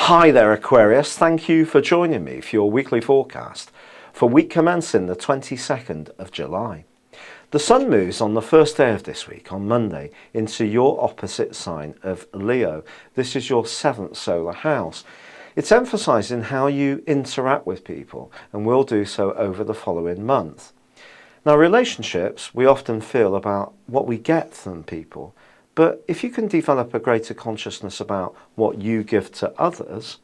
Hi there Aquarius, thank you for joining me for your weekly forecast for week commencing the 22nd of July. The Sun moves on the first day of this week, on Monday, into your opposite sign of Leo. This is your 7th solar house. It's emphasising how you interact with people and will do so over the following month. Now, relationships, we often feel about what we get from people. But if you can develop a greater consciousness about what you give to others,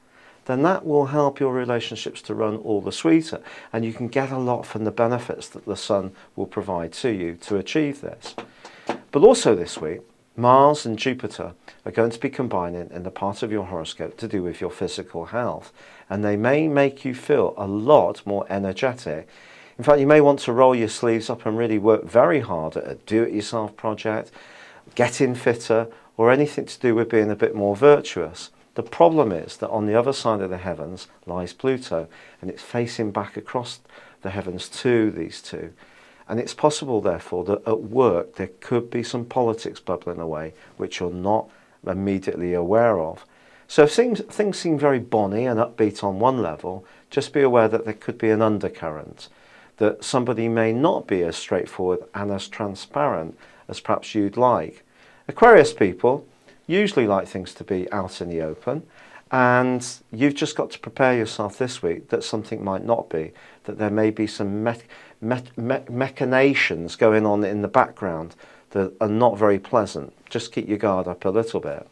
then that will help your relationships to run all the sweeter, and you can get a lot from the benefits that the Sun will provide to you to achieve this. But also this week, Mars and Jupiter are going to be combining in the part of your horoscope to do with your physical health, and they may make you feel a lot more energetic. In fact, you may want to roll your sleeves up and really work very hard at a do-it-yourself project, getting fitter, or anything to do with being a bit more virtuous. The problem is that on the other side of the heavens lies Pluto, and it's facing back across the heavens to these two. And it's possible, therefore, that at work there could be some politics bubbling away which you're not immediately aware of. So if things seem very bonny and upbeat on one level, just be aware that there could be an undercurrent, that somebody may not be as straightforward and as transparent as perhaps you'd like. Aquarius people usually like things to be out in the open, and you've just got to prepare yourself this week that something might not be, that there may be some machinations going on in the background that are not very pleasant. Just keep your guard up a little bit.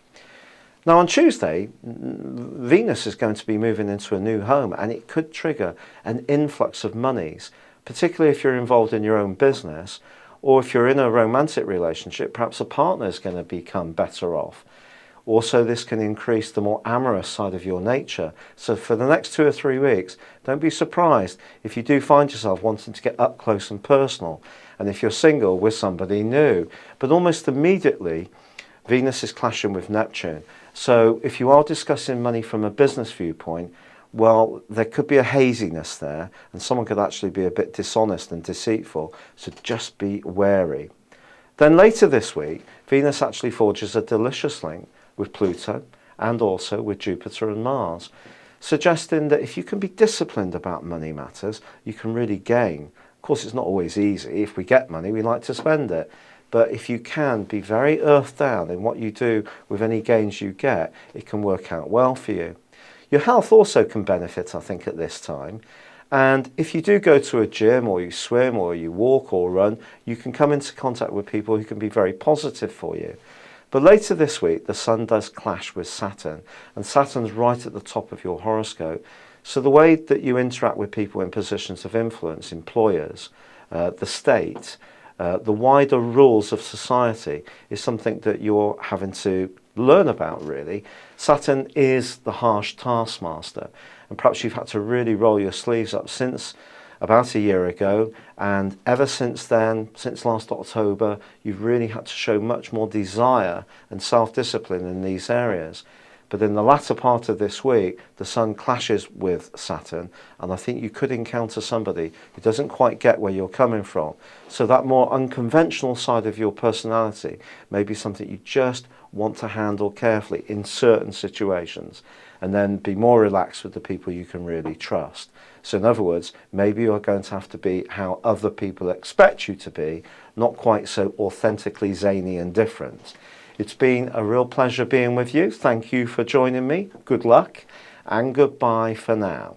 Now on Tuesday, Venus is going to be moving into a new home, and it could trigger an influx of monies, particularly if you're involved in your own business, or if you're in a romantic relationship, perhaps a partner is going to become better off. Also, this can increase the more amorous side of your nature. So for the next 2 or 3 weeks, don't be surprised if you do find yourself wanting to get up close and personal. And if you're single, with somebody new. But almost immediately, Venus is clashing with Neptune. So if you are discussing money from a business viewpoint, well, there could be a haziness there, and someone could actually be a bit dishonest and deceitful, so just be wary. Then later this week, Venus actually forges a delicious link with Pluto and also with Jupiter and Mars, suggesting that if you can be disciplined about money matters, you can really gain. Of course, it's not always easy. If we get money, we like to spend it. But if you can be very earthed down in what you do with any gains you get, it can work out well for you. Your health also can benefit, I think, at this time. And if you do go to a gym, or you swim, or you walk or run, you can come into contact with people who can be very positive for you. But later this week, the Sun does clash with Saturn, and Saturn's right at the top of your horoscope. So the way that you interact with people in positions of influence, employers, the state, the wider rules of society, is something that you're having to learn about, really. Saturn is the harsh taskmaster, and perhaps you've had to really roll your sleeves up since about a year ago, and ever since then, since last October, you've really had to show much more desire and self-discipline in these areas. But in the latter part of this week, the Sun clashes with Saturn, and I think you could encounter somebody who doesn't quite get where you're coming from. So that more unconventional side of your personality may be something you just want to handle carefully in certain situations, and then be more relaxed with the people you can really trust. So in other words, maybe you're going to have to be how other people expect you to be, not quite so authentically zany and different. It's been a real pleasure being with you. Thank you for joining me. Good luck and goodbye for now.